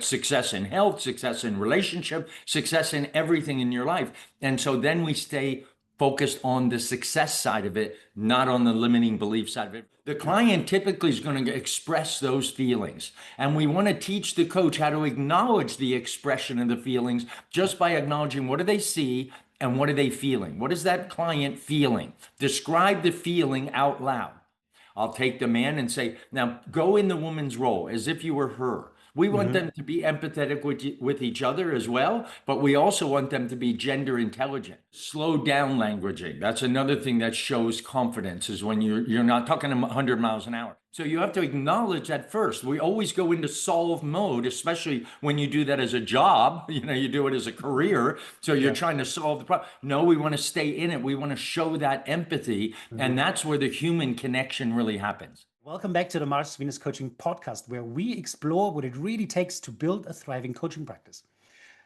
success in health, success in relationship, success in everything in your life. And so then we stay focused on the success side of it, not on the limiting belief side of it. The client typically is going to express those feelings. And we want to teach the coach how to acknowledge the expression of the feelings just by acknowledging what do they see and what are they feeling? What is that client feeling? Describe the feeling out loud. I'll take the man and say, now go in the woman's role as if you were her. We want them to be empathetic with each other as well, but we also want them to be gender intelligent. Slow down languaging. That's another thing that shows confidence is when you're not talking 100 miles an hour. So you have to acknowledge that first. We always go into solve mode, especially when you do that as a job. You do it as a career. So you're trying to solve the problem. No, we want to stay in it. We want to show that empathy. And that's where the human connection really happens. Welcome back to the Mars Venus Coaching Podcast, where we explore what it really takes to build a thriving coaching practice.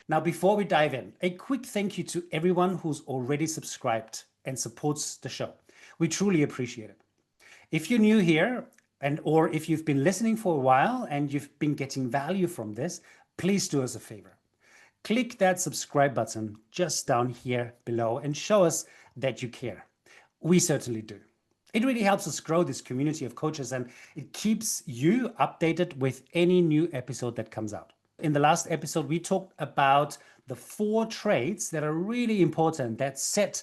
Now, before we dive in, a quick thank you to everyone who's already subscribed and supports the show. We truly appreciate it. If you're new here, or if you've been listening for a while and you've been getting value from this, please do us a favor. Click that subscribe button just down here below and show us that you care. We certainly do. It really helps us grow this community of coaches, and it keeps you updated with any new episode that comes out. In the last episode, we talked about the 4 traits that are really important that set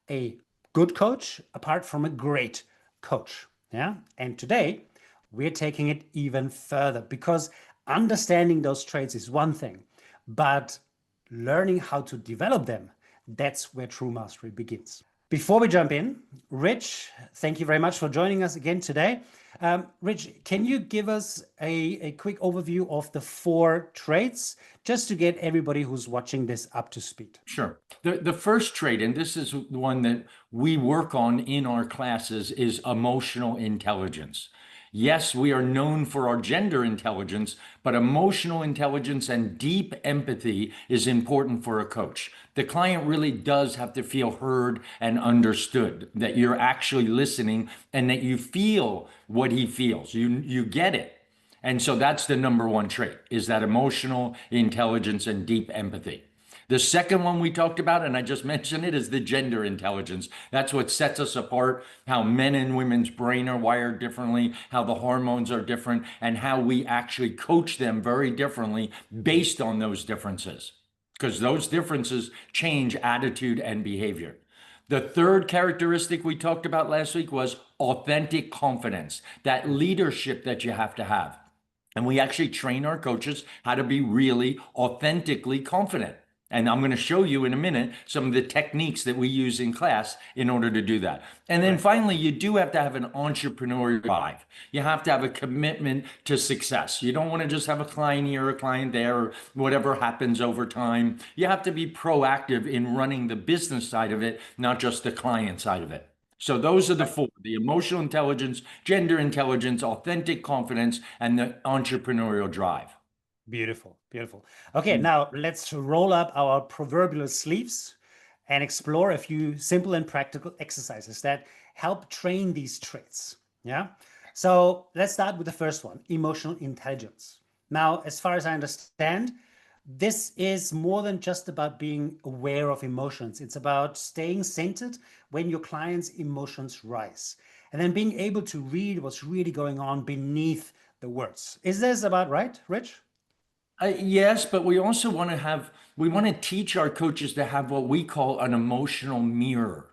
a good coach apart from a great coach. Yeah. And today we're taking it even further, because understanding those traits is one thing, but learning how to develop them, that's where true mastery begins. Before we jump in, Rich, thank you very much for joining us again today. Rich, can you give us a quick overview of the 4 traits, just to get everybody who's watching this up to speed? Sure. The first trait, and this is the one that we work on in our classes, is emotional intelligence. Yes, we are known for our gender intelligence, but emotional intelligence and deep empathy is important for a coach. The client really does have to feel heard and understood, that you're actually listening and that you feel what he feels. You get it. And so that's the number 1 trait, is that emotional intelligence and deep empathy. The second one we talked about, and I just mentioned it, is the gender intelligence. That's what sets us apart, how men and women's brain are wired differently, how the hormones are different, and how we actually coach them very differently based on those differences, because those differences change attitude and behavior. The third characteristic we talked about last week was authentic confidence, that leadership that you have to have. And we actually train our coaches how to be really authentically confident. And I'm going to show you in a minute some of the techniques that we use in class in order to do that. And then finally, you do have to have an entrepreneurial drive. You have to have a commitment to success. You don't want to just have a client here, a client there, or whatever happens over time. You have to be proactive in running the business side of it, not just the client side of it. So those are the 4: the emotional intelligence, gender intelligence, authentic confidence, and the entrepreneurial drive. Beautiful, beautiful. Okay, now let's roll up our proverbial sleeves and explore a few simple and practical exercises that help train these traits. Yeah. So let's start with the first one, emotional intelligence. Now, as far as I understand, this is more than just about being aware of emotions. It's about staying centered when your client's emotions rise, and then being able to read what's really going on beneath the words. Is this about right, Rich? Yes, but we also want to teach our coaches to have what we call an emotional mirror,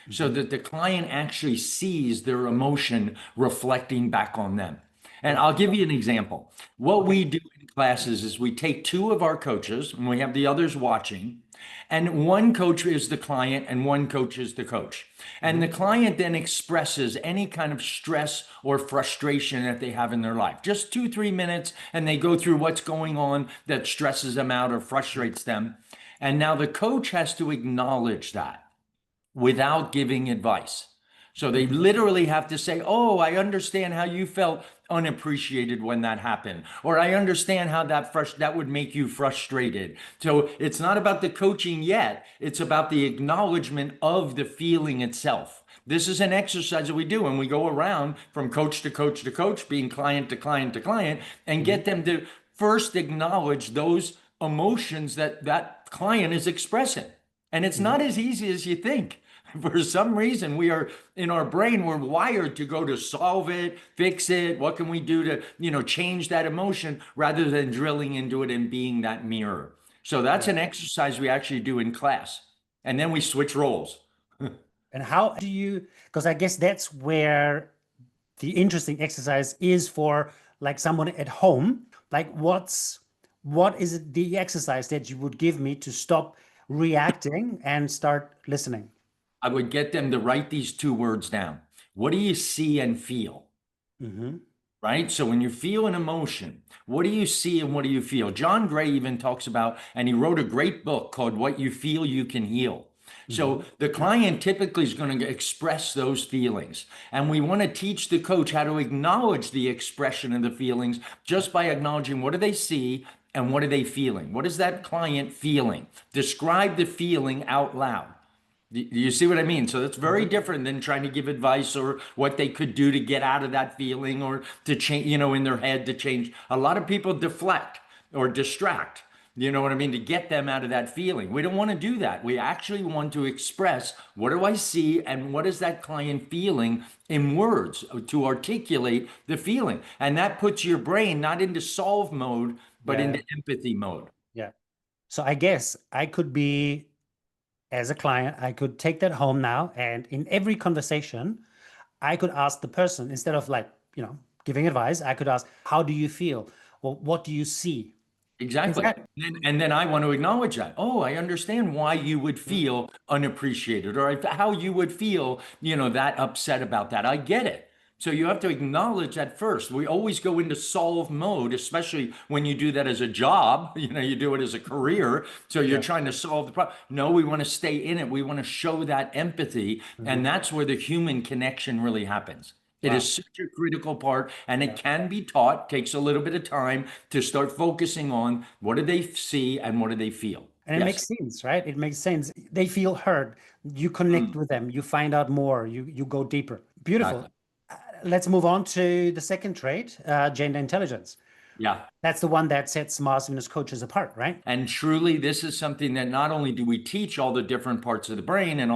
so that the client actually sees their emotion reflecting back on them. And I'll give you an example. What we do in classes is we take 2 of our coaches, and we have the others watching, and one coach is the client and one coach is the coach. And the client then expresses any kind of stress or frustration that they have in their life. Just 2-3 minutes, and they go through what's going on that stresses them out or frustrates them. And now the coach has to acknowledge that without giving advice. So they literally have to say, oh, I understand how you felt unappreciated when that happened, or I understand how that would make you frustrated. So it's not about the coaching yet. It's about the acknowledgement of the feeling itself. This is an exercise that we do, and we go around from coach to coach to coach, being client to client to client, and get them to first acknowledge those emotions that that client is expressing. And it's Mhm. not as easy as you think. For some reason, we are in our brain, we're wired to go to solve it, fix it. What can we do to, change that emotion rather than drilling into it and being that mirror? So that's Yeah. an exercise we actually do in class. And then we switch roles. And how do you, because I guess that's where the interesting exercise is for like someone at home. Like what is it, the exercise that you would give me to stop reacting and start listening? I would get them to write these two words down. What do you see and feel? Hmm. Right? So when you feel an emotion, what do you see and what do you feel? John Gray even talks about, and he wrote a great book called What You Feel You Can Heal. So Hmm. the client typically is going to express those feelings. And we want to teach the coach how to acknowledge the expression of the feelings just by acknowledging what do they see and what are they feeling? What is that client feeling? Describe the feeling out loud. Do you see what I mean? So that's very Hmm. different than trying to give advice or what they could do to get out of that feeling or to change, in their head to change. A lot of people deflect or distract, you know what I mean, to get them out of that feeling. We don't want to do that. We actually want to express what do I see and what is that client feeling in words to articulate the feeling. And that puts your brain not into solve mode, but Yeah. into empathy mode. Yeah. So I guess I could be, as a client, I could take that home now, and in every conversation, I could ask the person instead of like, giving advice, I could ask, how do you feel? Or what do you see? Is Exactly. that And then I want to acknowledge that. Oh, I understand why you would feel unappreciated or how you would feel, that upset about that. I get it. So you have to acknowledge that first. We always go into solve mode, especially when you do that as a job. You do it as a career. So you're yeah. trying to solve the problem. No, we want to stay in it. We want to show that empathy. And Hmm. that's where the human connection really happens. It Wow. is such a critical part, and it Yeah. can be taught, takes a little bit of time to start focusing on what do they see and what do they feel. And it Yes. makes sense, right? It makes sense. They feel heard. You connect Mm, with them. You find out more. You go deeper. Beautiful. exactly. Let's move on to the second trait, gender intelligence. Yeah. That's the one that sets Mars coaches apart, right? And truly, this is something that not only do we teach all the different parts of the brain and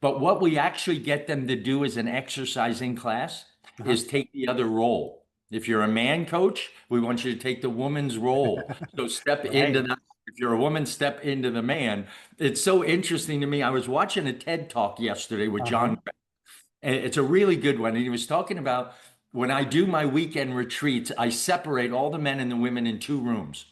but what we actually get them to do as an exercise in class Uh-huh. is take the other role. If you're a man coach, we want you to take the woman's role. So step into Right. that. If you're a woman, step into the man. It's so interesting to me. I was watching a TED talk yesterday with Uh-huh. John. And it's a really good one. And he was talking about when I do my weekend retreats, I separate all the men and the women in two rooms.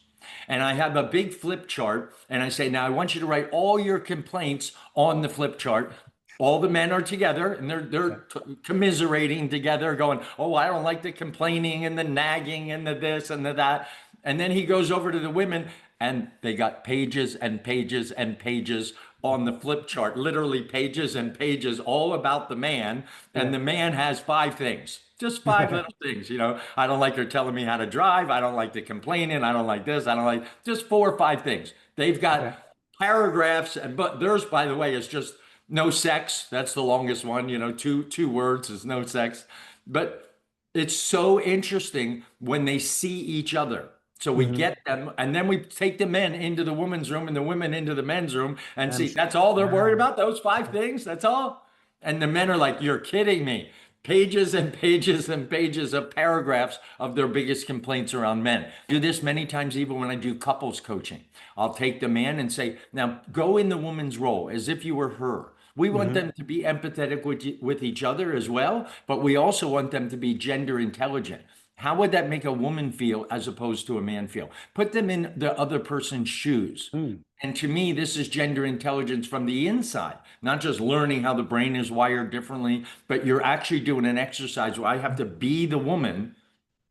And I have a big flip chart. And I say, now I want you to write all your complaints on the flip chart. All the men are together and Yeah. commiserating together, going, oh, I don't like the complaining and the nagging and the this and the that. And then he goes over to the women and they got pages and pages and pages on the flip chart, literally pages and pages all about the man. And Yeah. the man has five things, just five little things. I don't like her telling me how to drive. I don't like the complaining. I don't like this. I don't like just four or five things. They've Okay. got paragraphs, but theirs, by the way, is just no sex. That's the longest one. Two words is no sex. But it's so interesting when they see each other. So we Hmm. get them, and then we take the men into the women's room and the women into the men's room and And see that's all they're worried wow. about, those five things. That's all. And the men are like, you're kidding me. Pages and pages and pages of paragraphs of their biggest complaints around men. I do this many times, even when I do couples coaching. I'll take the man and say, now go in the woman's role as if you were her. We want Hmm. them to be empathetic with each other as well, but we also want them to be gender intelligent. How would that make a woman feel as opposed to a man feel? Put them in the other person's shoes. Mm. And to me, this is gender intelligence from the inside, not just learning how the brain is wired differently, but you're actually doing an exercise where I have to be the woman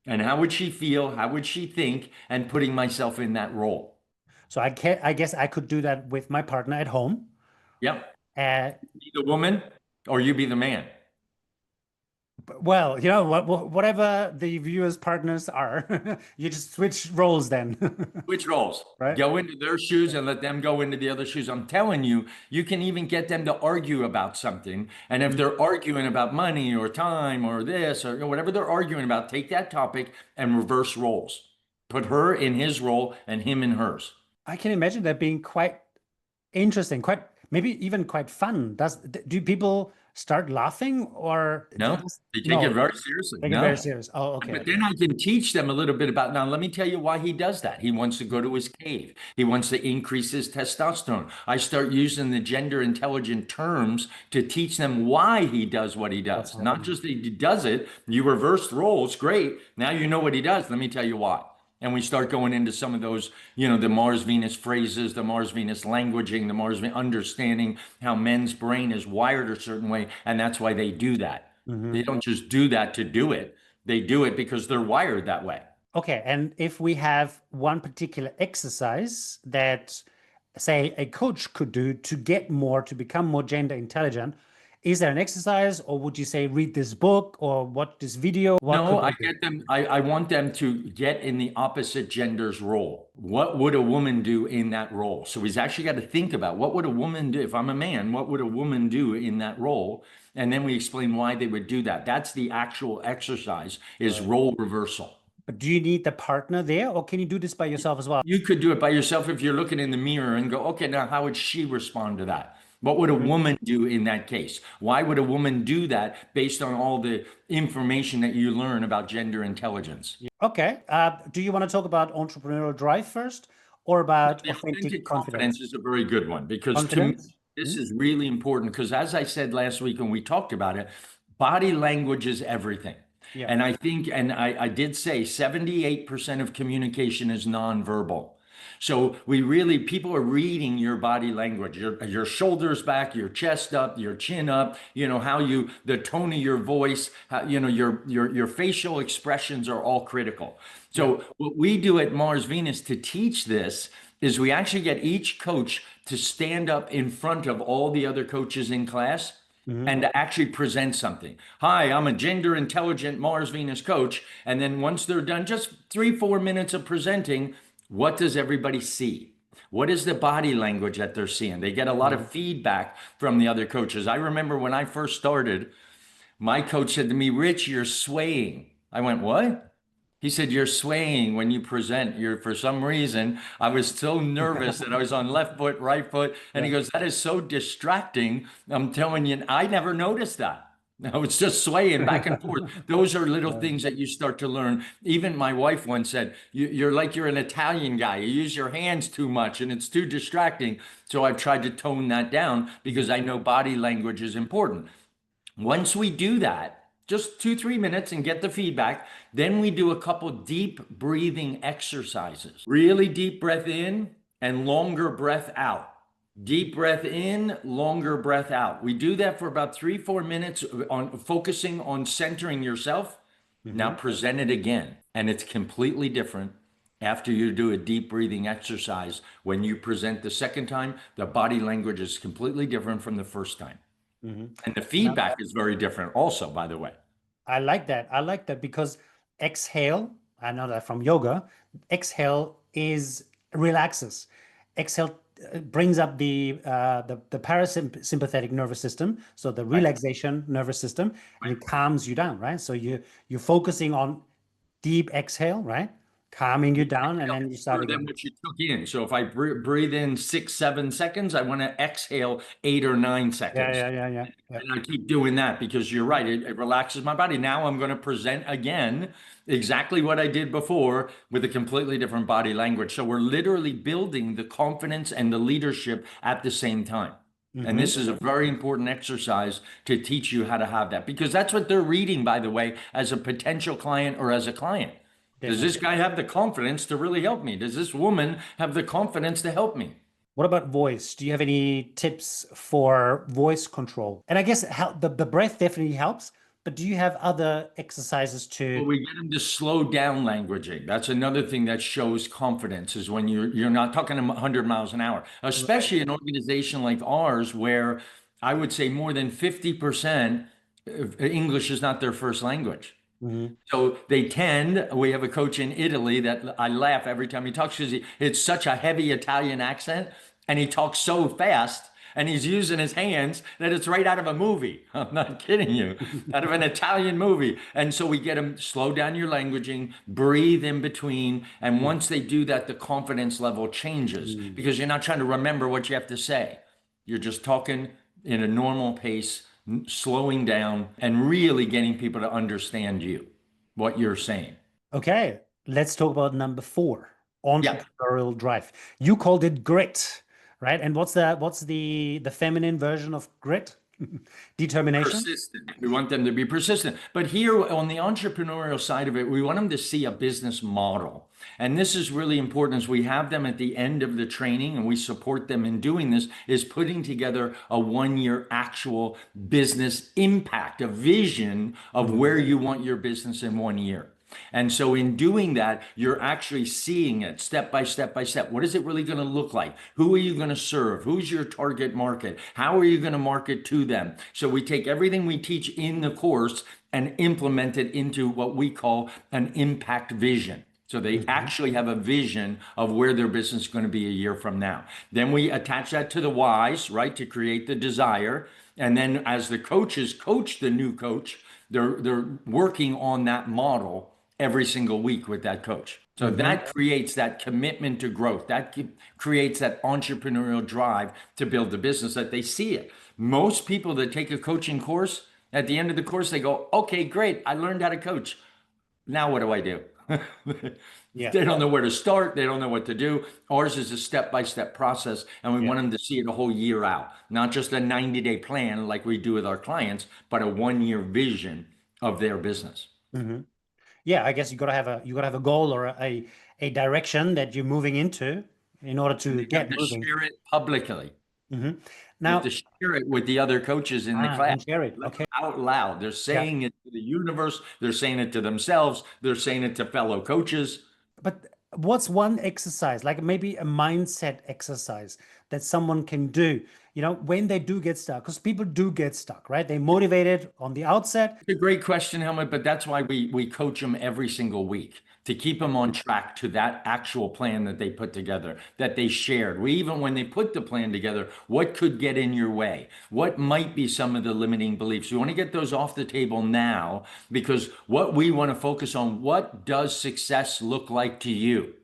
and how would she feel? How would she think? And putting myself in that role. So I guess I could do that with my partner at home. Yep. Uh, Be the woman or you be the man. well, whatever the viewers' partners are, you just switch roles then, Which roles? right? Go into their shoes and let them go into the other shoes. I'm telling you, you can even get them to argue about something. And if Mm. they're arguing about money or time or this or whatever they're arguing about, take that topic and reverse roles. Put her in his role and him in hers. I can imagine that being quite interesting, quite maybe even quite fun. Do people start laughing or No, they take it no, very seriously. take it very No. serious? Oh, okay, But okay. then I can teach them a little bit about now. Let me tell you why he does that. He wants to go to his cave. He wants to increase his testosterone. I start using the gender intelligent terms to teach them why he does what he What's does. Not happening? just that he does it. You reversed roles, great. Now you know what he does. Let me tell you why. And we start going into some of those, the Mars Venus phrases, the Mars Venus languaging, the Mars Venus understanding how men's brain is wired a certain way. And that's why they do that. Hmm. They don't just do that to do it. They do it because they're wired that way. Okay, and if we have one particular exercise that, say, a coach could do to get more, to become more gender intelligent, is there an exercise, or would you say read this book or watch this video? What No, could I they do? get them. I want them to get in the opposite gender's role. What would a woman do in that role? So he's actually got to think about what would a woman do if I'm a man, what would a woman do in that role? And then we explain why they would do that. That's the actual exercise is Right. role reversal. But do you need the partner there, or can you do this by yourself as well? You could do it by yourself if you're looking in the mirror and go, okay, now how would she respond to that? What would a Mhm. woman do in that case? Why would a woman do that based on all the information that you learn about gender intelligence? Okay. Do you want to talk about entrepreneurial drive first, or about The authentic authentic confidence? confidence is a very good one because to me, Confidence? this Mhm. is really important because as I said last week when we talked about it, body language is everything. Yeah. And I think, and I did say 78% of communication is nonverbal. So we really, people are reading your body language, your shoulders back, your chest up, your chin up, how the tone of your voice, how, your facial expressions are all critical. Yeah. So what we do at Mars Venus to teach this is we actually get each coach to stand up in front of all the other coaches in class Hmm. and to actually present something. Hi, I'm a gender intelligent Mars Venus coach. And then once they're done, just 3, 4 minutes of presenting, what does everybody see? What is the body language that they're seeing? They get a lot of Hmm. feedback from the other coaches. I remember when I first started, my coach said to me, Rich, you're swaying. I went, what? He said, you're swaying when you present. For some reason, I was so nervous that I was on left foot, right foot. And Yeah. he goes, that is so distracting. I'm telling you, I never noticed that. I was just swaying back and forth. Those are little Yeah. things that you start to learn. Even my wife once said, you're like you're an Italian guy. You use your hands too much and it's too distracting. So I've tried to tone that down because I know body language is important. Once we do that, just 2, 3 minutes and get the feedback, then we do a couple deep breathing exercises. Really deep breath in and longer breath out. Deep breath in, longer breath out. We do that for about 3, 4 minutes on focusing on centering yourself. Now Hmm. present it again. And it's completely different after you do a deep breathing exercise. When you present the second time, the body language is completely different from the first time. Hmm. And the Now, feedback is very different also, by the way. I like that. I like that because exhale, I know that from yoga, exhale is relaxes. Exhale brings up the parasympathetic nervous system, so the Right. relaxation nervous system, and Right. it calms you down, right? So you're focusing on deep exhale, right? Calming you down, and Exhale then you start faster than again. what you took in. So if I breathe in 6, 7 seconds, I want to exhale 8 or 9 Yeah, seconds. yeah, yeah, yeah, yeah. And I keep doing that because you're right. It relaxes my body. Now I'm going to present again exactly what I did before with a completely different body language. So we're literally building the confidence and the leadership at the same time. And Hmm. this is a very important exercise to teach you how to have that because that's what they're reading, by the way, as a potential client or as a client. Does this Definitely. guy have the confidence to really help me? Does this woman have the confidence to help me? What about voice? Do you have any tips for voice control? And I guess the breath definitely helps, but do you have other exercises Well, to? we get them to slow down languaging. That's another thing that shows confidence is when you're not talking 100 miles an hour, Right. especially an organization like ours, where I would say more than 50% of English is not their first language. Hmm. So we have a coach in Italy that I laugh every time he talks because it's such a heavy Italian accent and he talks so fast. and he's using his hands that it's right out of a movie. I'm not kidding you, out of an Italian movie. And so we get them slow down your languaging, breathe in between. And once they do that, the confidence level changes Mm. because you're not trying to remember what you have to say. You're just talking in a normal pace, slowing down, and really getting people to understand you, what you're saying. Okay, let's talk about number 4, Yeah. entrepreneurial drive. You called it grit, right? And what's the feminine version of grit? Determination? Persistent. We want them to be persistent. But here on the entrepreneurial side of it, we want them to see a business model. And this is really important as we have them at the end of the training and we support them in doing this, is putting together a 1-year actual business impact, a vision of where you want your business in 1 year. And so in doing that, you're actually seeing it step by step by step. What is it really going to look like? Who are you going to serve? Who's your target market? How are you going to market to them? So we take everything we teach in the course and implement it into what we call an impact vision. So they actually have a vision of where their business is going to be a year from now. Then we attach that to the whys, right, to create the desire. And then as the coaches coach the new coach, they're working on that model every single week with that coach. So that creates that commitment to growth. That creates that entrepreneurial drive to build the business that they see it. Most people that take a coaching course, at the end of the course, they go, okay, great. I learned how to coach. Now what do I do? Yeah. They don't know where to start. They don't know what to do. Ours is a step-by-step process, and we want them to see it a whole year out, not just a 90-day plan like we do with our clients, but a 1-year vision of their business. Yeah, I guess you gotta have a goal or a direction that you're moving into in order to You get have to moving. share it publicly. You have to Now, share it with the other coaches in the class. and share it. Okay. Out loud. They're Yeah. saying it to the universe. They're saying it to themselves. They're saying it to fellow coaches. But what's one exercise, like maybe a mindset exercise that someone can do, when they do get stuck? Because people do get stuck, right? They're motivated on the outset. It's a great question, Helmut, but that's why we coach them every single week to keep them on track to that actual plan that they put together, that they shared. We even, when they put the plan together, what could get in your way? What might be some of the limiting beliefs? You want to get those off the table now because what we want to focus on, what does success look like to you?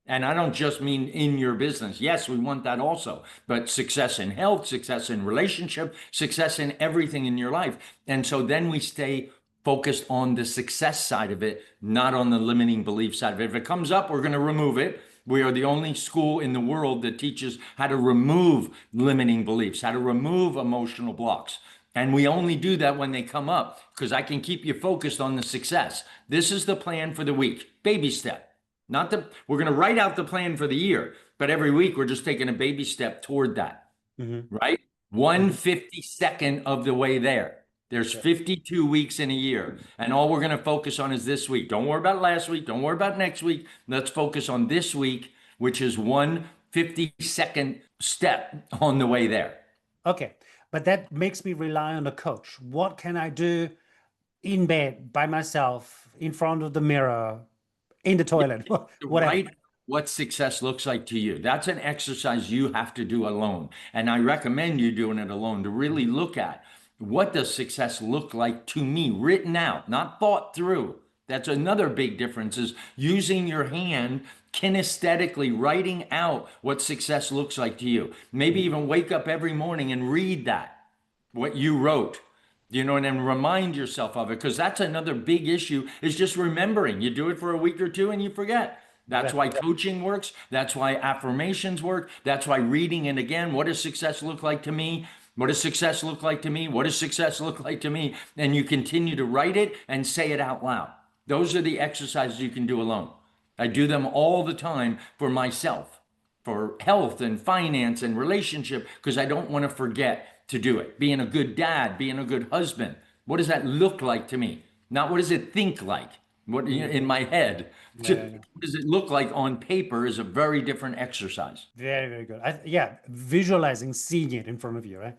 And I don't just mean in your business. Yes, we want that also, but success in health, success in relationship, success in everything in your life. And so then we stay focused on the success side of it, not on the limiting belief side of it. If it comes up, we're going to remove it. We are the only school in the world that teaches how to remove limiting beliefs, how to remove emotional blocks. And we only do that when they come up because I can keep you focused on the success. This is the plan for the week, baby step. Not the, we're going to write out the plan for the year, but every week we're just taking a baby step toward that, right? 1/52nd of the way there. There's 52 weeks in a year, and all we're going to focus on is this week. Don't worry about last week. Don't worry about next week. Let's focus on this week, which is 1/52nd step on the way there. Okay. But that makes me rely on a coach. What can I do in bed by myself, in front of the mirror, in the toilet, whatever? Write what success looks like to you. That's an exercise you have to do alone. And I recommend you doing it alone to really look at what does success look like to me, written out, not thought through. That's another big difference is using your hand kinesthetically, writing out what success looks like to you. Maybe even wake up every morning and read that, what you wrote. And then remind yourself of it, because that's another big issue is just remembering. You do it for a week or two and you forget. That's why coaching works. That's why affirmations work. That's why reading it again. What does success look like to me? What does success look like to me? What does success look like to me? And you continue to write it and say it out loud. Those are the exercises you can do alone. I do them all the time for myself, for health and finance and relationship, because I don't want to forget to do it. Being a good dad, being a good husband. What does that look like to me? Not what does it think like? What in my head? What does it look like on paper is a very different exercise. Very, very good. Visualizing, seeing it in front of you, right?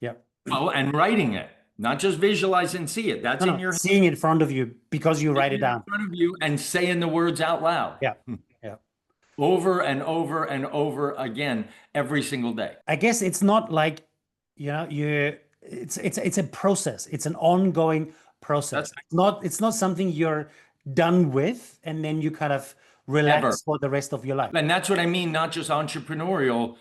Yeah. Oh, and writing it, not just visualize and see it. That's in your head, seeing it in front of you because you write it down. in front of you and saying the words out loud. Yeah. Yeah. over and over and over again every single day. I guess it's not like, it's a process. It's an ongoing process. That's It's not something you're done with and then you kind of never. relax for the rest of your life. And that's what I mean, not just entrepreneurial,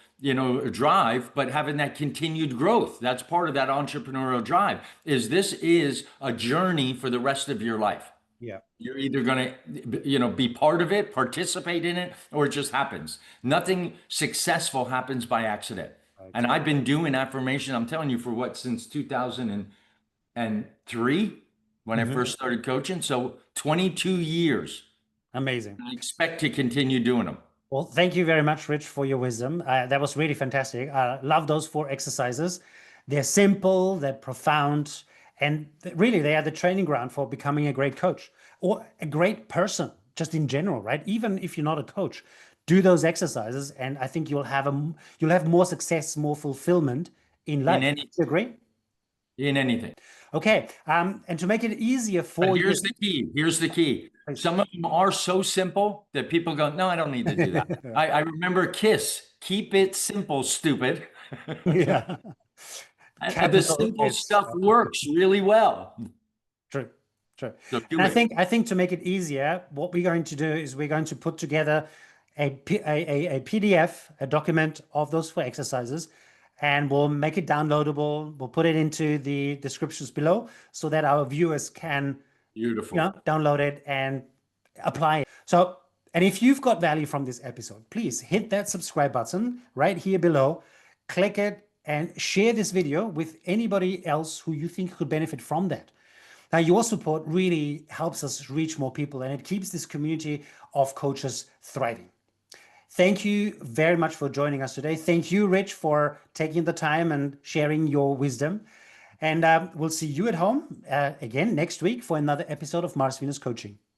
drive, but having that continued growth. That's part of that entrepreneurial drive. This is a journey for the rest of your life. Yeah. You're either going to, be part of it, participate in it, or it just happens. Nothing successful happens by accident. Right. And I've been doing affirmation, I'm telling you, for what, since 2003, when I first started coaching. So 22 years. Amazing. I expect to continue doing them. Well, thank you very much, Rich, for your wisdom. That was really fantastic. I love those 4 exercises. They're simple, they're profound, and really they are the training ground for becoming a great coach or a great person, just in general, right? Even if you're not a coach, do those exercises, and I think you'll have more success, more fulfillment in life. In Do you agree? anything. Okay, and to make it easier for But you, here's the key. Here's the key. Some of them are so simple that people go, no, I don't need to do that. I remember KISS, keep it simple, stupid. yeah, And the capital simple S. stuff works really well. True, true. So do And I it. think to make it easier, what we're going to do is we're going to put together a PDF, a document of those 4 exercises, and we'll make it downloadable. We'll put it into the descriptions below so that our viewers can, Beautiful. download it and apply it. So, and if you've got value from this episode, please hit that subscribe button right here below, click it, and share this video with anybody else who you think could benefit from that. Now, your support really helps us reach more people, and it keeps this community of coaches thriving. Thank you very much for joining us today. Thank you, Rich, for taking the time and sharing your wisdom. And we'll see you at home again next week for another episode of Mars Venus Coaching.